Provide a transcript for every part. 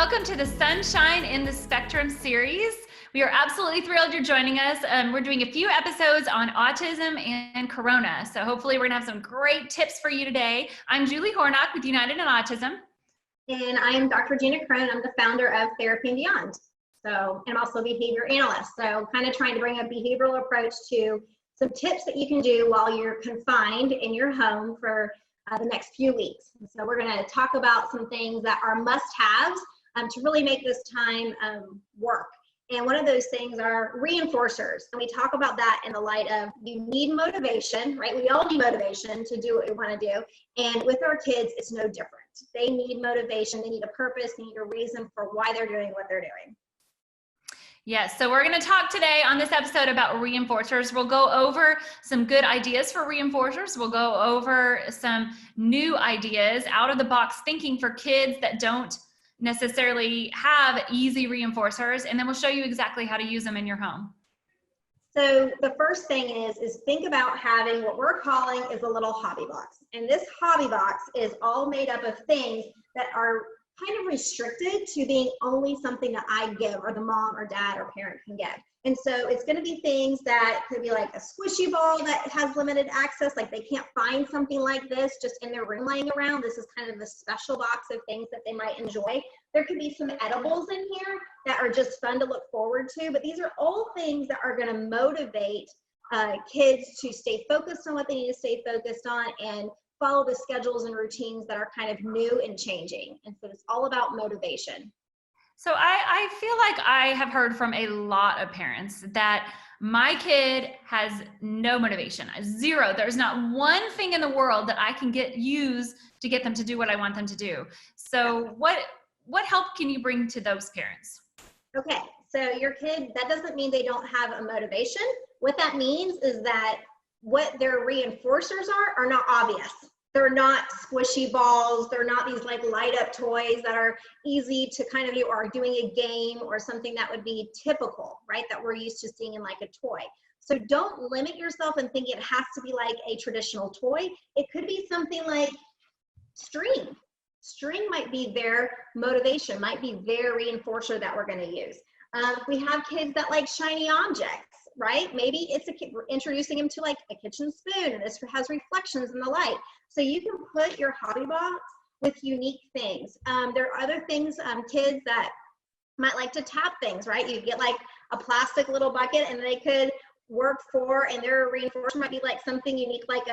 welcome to the Sunshine in the Spectrum series. We are absolutely thrilled you're joining us. We're doing a few episodes on autism and corona, so hopefully we're gonna have some great tips for you today. I'm Julie Hornok with United in Autism. And I am Dr. Regina Crone. I'm the founder of Therapy and Beyond. So, and I'm also a behavior analyst. So kind of trying to bring a behavioral approach to some tips that you can do while you're confined in your home for the next few weeks. And so we're going to talk about some things that are must-haves to really make this time work. And one of those things are reinforcers. And we talk about that in the light of you need motivation, right? We all need motivation to do what we want to do. And with our kids, it's no different. They need motivation. They need a purpose. They need a reason for why they're doing what they're doing. Yes, so we're going to talk today on this episode about reinforcers. We'll go over some good ideas for reinforcers. We'll go over some new ideas, out of the box thinking for kids that don't necessarily have easy reinforcers, and then we'll show you exactly how to use them in your home. So the first thing is think about having what we're calling is a little hobby box. And this hobby box is all made up of things that are kind of restricted to being only something that I give or the mom or dad or parent can give. And so it's going to be things that could be like a squishy ball that has limited access, like they can't find something like this just in their room laying around. This is kind of the special box of things that they might enjoy. There could be some edibles in here that are just fun to look forward to, but these are all things that are going to motivate kids to stay focused on what they need to stay focused on and follow the schedules and routines that are kind of new and changing. And so it's all about motivation. So I feel like I have heard from a lot of parents that my kid has no motivation, zero. There's not one thing in the world that I can use to get them to do what I want them to do. So what help can you bring to those parents? Okay, so your kid, that doesn't mean they don't have a motivation. What that means is that what their reinforcers are not obvious. They're not squishy balls. They're not these like light up toys that are easy to kind of do, or doing a game or something that would be typical, right? That we're used to seeing in like a toy. So don't limit yourself and think it has to be like a traditional toy. It could be something like string. String might be their motivation, might be their reinforcer that we're going to use. We have kids that like shiny objects, right? Maybe it's a kid, we're introducing them to like a kitchen spoon and this has reflections in the light. So you can put your hobby box with unique things. There are other things, kids that might like to tap things, right? You get like a plastic little bucket and they could work for, and their reinforcer might be like something unique, like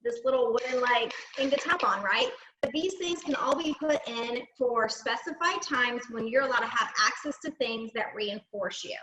this little wooden like thing to tap on, right? But these things can all be put in for specified times when you're allowed to have access to things that reinforce you.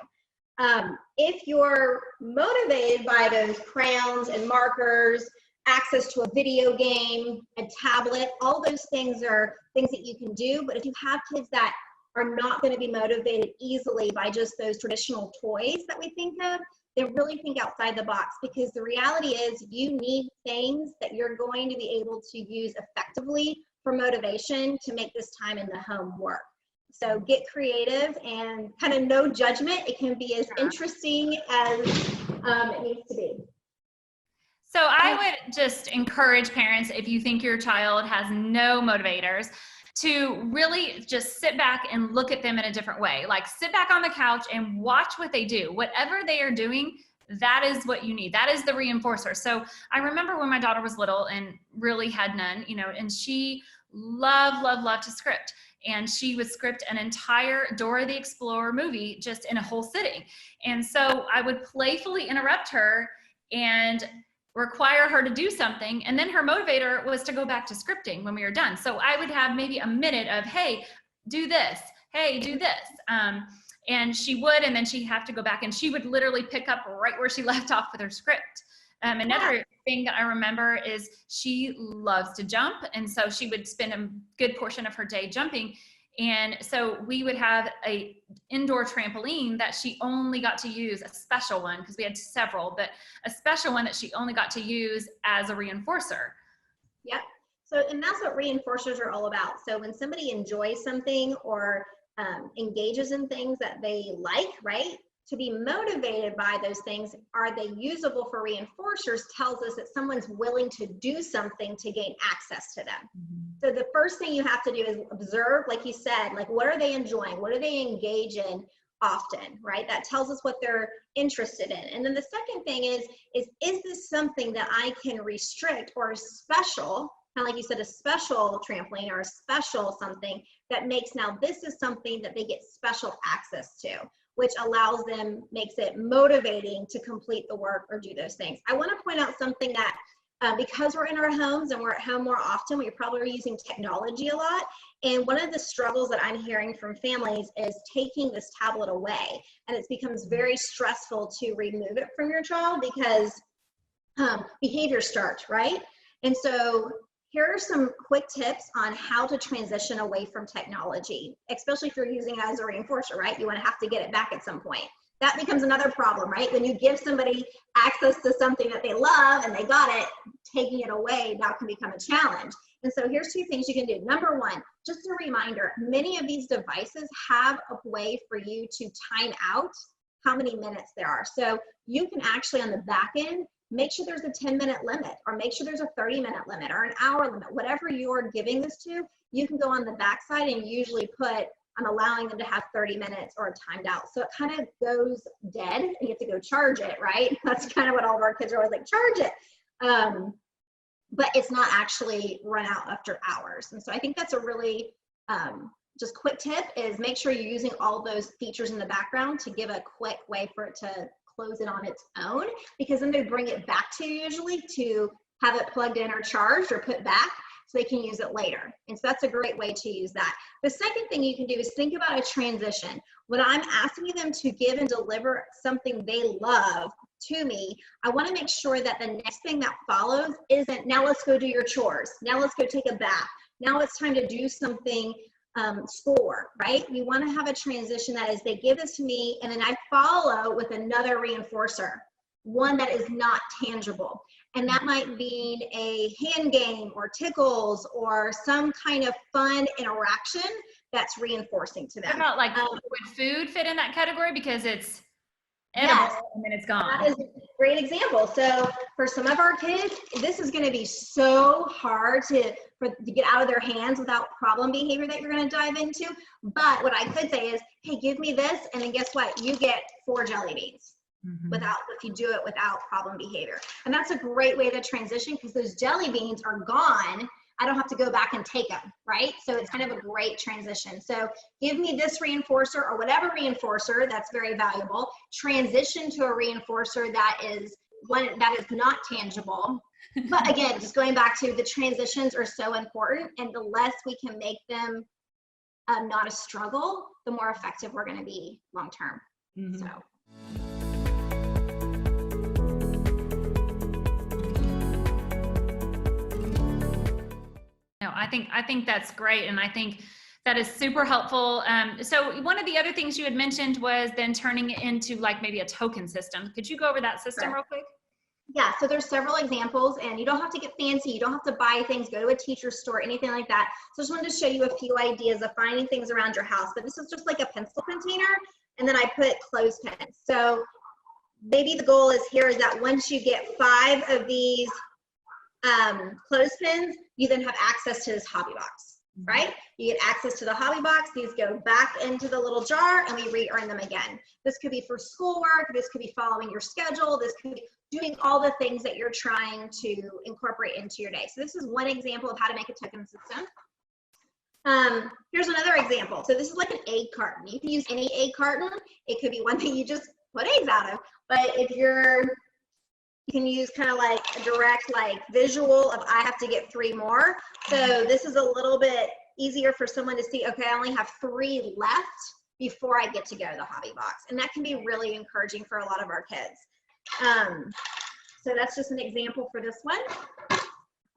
If you're motivated by those crayons and markers, access to a video game, a tablet, all those things are things that you can do. But if you have kids that are not going to be motivated easily by just those traditional toys that we think of, then really think outside the box, because the reality is you need things that you're going to be able to use effectively for motivation to make this time in the home work. So get creative and kind of no judgment. It can be as interesting as it needs to be. So I would just encourage parents, if you think your child has no motivators, to really just sit back and look at them in a different way. Like sit back on the couch and watch what they do. Whatever they are doing, that is what you need. That is the reinforcer. So I remember when my daughter was little and really had none, and she loved to script. And she would script an entire Dora the Explorer movie just in a whole sitting. And so I would playfully interrupt her and require her to do something, and then her motivator was to go back to scripting when we were done. So I would have maybe a minute of, hey, do this, hey, do this, and she would, and then she'd have to go back, and she would literally pick up right where she left off with her script. Another thing that I remember is she loves to jump, and so she would spend a good portion of her day jumping. And so we would have a indoor trampoline that she only got to use, a special one, because we had several, but a special one that she only got to use as a reinforcer. Yep. So, and that's what reinforcers are all about. So when somebody enjoys something or engages in things that they like, right? to be motivated by those things, are they usable for reinforcers, tells us that someone's willing to do something to gain access to them. So the first thing you have to do is observe, like you said, like what are they enjoying? What do they engage in often, right? That tells us what they're interested in. And then the second thing is this something that I can restrict, or special, kind of like you said, a special trampoline or a special something that makes now this is something that they get special access to, which allows them, makes it motivating to complete the work or do those things. I want to point out something that because we're in our homes and we're at home more often, we probably are using technology a lot. And one of the struggles that I'm hearing from families is taking this tablet away. And it becomes very stressful to remove it from your child because behavior starts, right? And so here are some quick tips on how to transition away from technology, especially if you're using it as a reinforcer, right? You want to have to get it back at some point. That becomes another problem, right? When you give somebody access to something that they love and they got it, taking it away now can become a challenge. And so here's two things you can do. Number one, just a reminder, many of these devices have a way for you to time out how many minutes there are. So you can actually on the back end, make sure there's a 10-minute limit, or make sure there's a 30-minute limit or an hour limit. Whatever you're giving this to, you can go on the backside and usually put, I'm allowing them to have 30 minutes or timed out. So it kind of goes dead and you have to go charge it, right? That's kind of what all of our kids are always like, charge it. But it's not actually run out after hours. And so I think that's a really just quick tip, is make sure you're using all those features in the background to give a quick way for it to close it on its own, because then they bring it back to you usually to have it plugged in or charged or put back so they can use it later. And so that's a great way to use that. The second thing you can do is think about a transition. When I'm asking them to give and deliver something they love to me, I want to make sure that the next thing that follows isn't, now let's go do your chores, now let's go take a bath, now it's time to do something schoolwork, right? We want to have a transition that is, they give this to me and then I follow with another reinforcer, one that is not tangible. And that might mean a hand game or tickles or some kind of fun interaction that's reinforcing to them. What about like, would food fit in that category? Because it's edible, yes, and then it's gone. That is a great example. So for some of our kids, this is going to be so hard to get out of their hands without problem behavior that you're going to dive into. But what I could say is, hey, give me this, and then guess what? You get 4 jelly beans. If you do it without problem behavior. And that's a great way to transition, because those jelly beans are gone. I don't have to go back and take them, right? So it's kind of a great transition. So give me this reinforcer or whatever reinforcer that's very valuable, transition to a reinforcer that is one that is not tangible. But again, just going back to the transitions are so important, and the less we can make them not a struggle, the more effective we're going to be long term. So. No, I think that's great, and I think that is super helpful. So one of the other things you had mentioned was then turning it into like maybe a token system. Could you go over that system real quick? Yeah, so there's several examples, and you don't have to get fancy. You don't have to buy things, go to a teacher's store, anything like that. So I just wanted to show you a few ideas of finding things around your house. But this is just like a pencil container, and then I put clothespins. So maybe the goal is here is that once you get 5 of these clothespins, you then have access to this hobby box, right? You get access to the hobby box. These go back into the little jar and we re-earn them again. This could be for schoolwork. This could be following your schedule. This could be doing all the things that you're trying to incorporate into your day. So this is one example of how to make a token system. Here's another example. So this is like an egg carton. You can use any egg carton. It could be one that you just put eggs out of. But if you can use kind of like a direct like visual of I have to get 3 more. So this is a little bit easier for someone to see, okay, I only have 3 left before I get to go to the hobby box. And that can be really encouraging for a lot of our kids. So that's just an example for this one.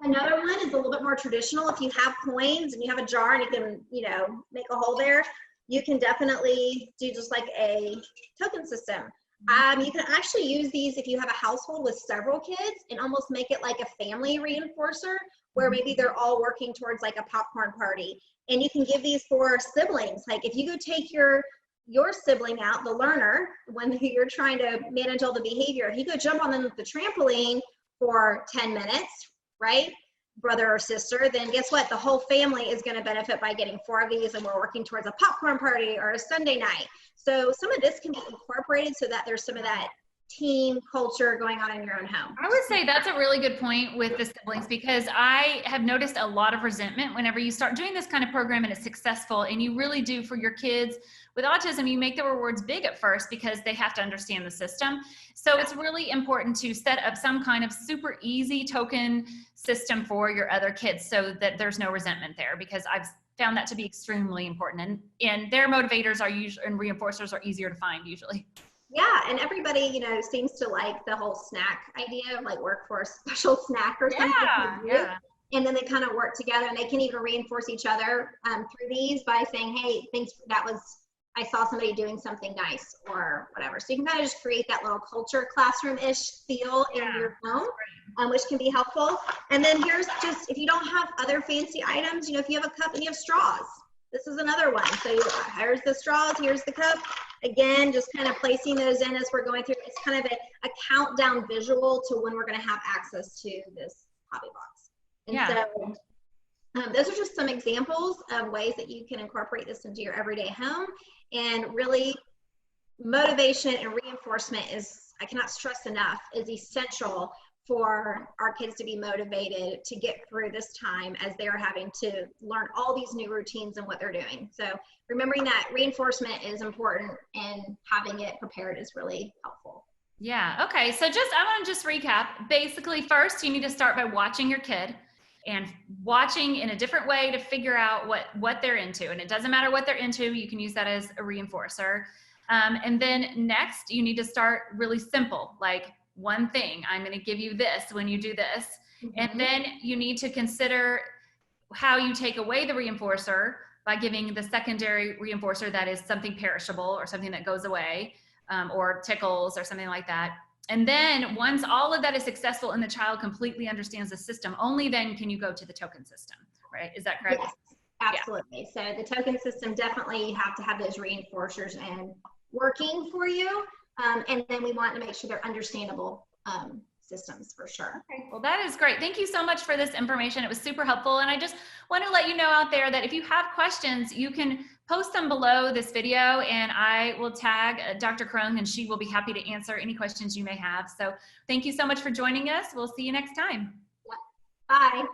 Another one is a little bit more traditional. If you have coins and you have a jar and you can, you know, make a hole there, you can definitely do just like a token system. You can actually use these if you have a household with several kids and almost make it like a family reinforcer where maybe they're all working towards like a popcorn party. And you can give these for siblings. Like if you go take your your sibling out, the learner, when you're trying to manage all the behavior, if you go jump on them with the trampoline for 10 minutes, right, brother or sister, then guess what? The whole family is going to benefit by getting 4 of these, and we're working towards a popcorn party or a Sunday night. So some of this can be incorporated so that there's some of that team culture going on in your own home. I would say that's a really good point with the siblings, because I have noticed a lot of resentment whenever you start doing this kind of program and it's successful, and you really do for your kids with autism, you make the rewards big at first because they have to understand the system. So it's really important to set up some kind of super easy token system for your other kids so that there's no resentment there, because I've found that to be extremely important, and their motivators are usually, and reinforcers are easier to find usually. Yeah, and everybody, you know, seems to like the whole snack idea of like work for a special snack or something. Yeah. And then they kind of work together, and they can even reinforce each other through these by saying, hey, thanks, I saw somebody doing something nice or whatever. So you can kind of just create that little culture, classroom-ish feel in your home, which can be helpful. And then here's just, if you don't have other fancy items, you know, if you have a cup and you have straws, this is another one. So here's the straws, here's the cup. Again, just kind of placing those in as we're going through. It's kind of a countdown visual to when we're going to have access to this hobby box. And so those are just some examples of ways that you can incorporate this into your everyday home. And really, motivation and reinforcement is, I cannot stress enough, is essential for our kids to be motivated to get through this time as they are having to learn all these new routines and what they're doing. So remembering that reinforcement is important, and having it prepared is really helpful. Yeah. Okay. So I want to just recap. Basically, first, you need to start by watching your kid and watching in a different way to figure out what they're into. And it doesn't matter what they're into. You can use that as a reinforcer. And then next, you need to start really simple, like one thing, I'm going to give you this when you do this. Mm-hmm. And then you need to consider how you take away the reinforcer by giving the secondary reinforcer that is something perishable or something that goes away, or tickles or something like that. And then once all of that is successful and the child completely understands the system, only then can you go to the token system, right? Is that correct? Yes, absolutely. Yeah. So the token system, definitely you have to have those reinforcers and working for you. And then we want to make sure they're understandable systems for sure. Okay, well, that is great. Thank you so much for this information. It was super helpful. And I just want to let you know out there that if you have questions, you can post them below this video, and I will tag Dr. Crone, and she will be happy to answer any questions you may have. So thank you so much for joining us. We'll see you next time. Bye.